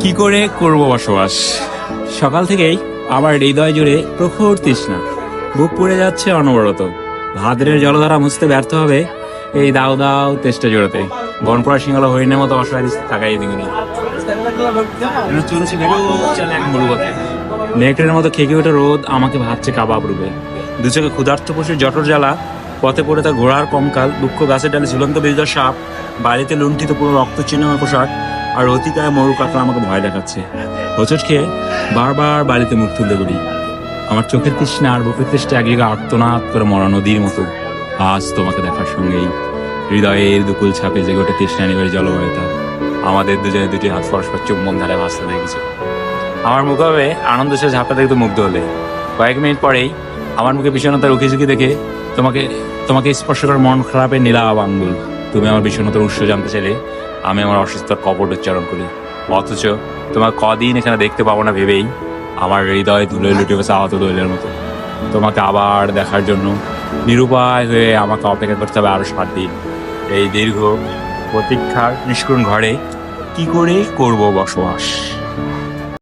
কি করে করব বসবাস? সকাল থেকেই আমার হৃদয় জুড়ে প্রখর তৃষ্ণা, বুক পুড়ে যাচ্ছে অনবরত। ভাদ্রের জলধারা মুছতে ব্যর্থ হবে এই দাও দাও তেষ্টা জোড়াতে। বনপড়া সিংহলা হরিণের মতো অসহায় থাকাই দিগুনি নেকড়ের মতো খেকে ওঠে রোদ আমাকে ভাবছে কাবাব রূপে। দু চোখে ক্ষুধার্ত পশুর জঠর জ্বালা, পথে পড়ে তার ঘোড়ার কঙ্কাল, দুঃখ গাছের ডালে ঝুলন্ত বিজয় সাপ, বাড়িতে লুণ্ঠিত পুরো রক্ত চিহ্নময় পোশাক, আর অতিকায় মরু কাকড়া আমাকে ভয় দেখাচ্ছে। হোঁচট খেয়ে বারবার বাড়িতে মুখ তুলতে বলি। আমার চোখের তৃষ্ণা আর বুকের তৃষ্ণা এক জায়গায় আর্তনাদ করে মরা নদীর মতো। আজ তোমাকে দেখার সঙ্গেই হৃদয়ের দুকুল ছাপে জেগে ওঠে তৃষ্ণা নিবের জলবায়ুতা। আমাদের দুজনে দুটি হাত পরস্পর চুম্বন ধারে ভাসতে লেগেছে। আমার মুখে আনন্দ সে ঝাপটা দেখতে মুগ্ধ হলে। কয়েক মিনিট পরেই আমার মুখে বিষণ্ণতার উকি ঝুঁকি দেখে তোমাকে স্পর্শ করার মন খারাপের নীলাভ আঙ্গুল। তুমি আমার বিষণ্ণতার উৎস জানতে চাইলে আমি আমার অসুস্থতার কপট উচ্চারণ করি। অথচ তোমার কদিন এখানে দেখতে পাবো না ভেবেই আমার হৃদয় ধুলোয় লুটে গেছে আহত দৈলের মতো। তোমাকে আবার দেখার জন্য নিরুপায় হয়ে আমাকে অপেক্ষা করতে হবে আরো 7 দিন। এই দীর্ঘ প্রতীক্ষার নিষ্করুণ ঘরে কি করে করব বসবাস?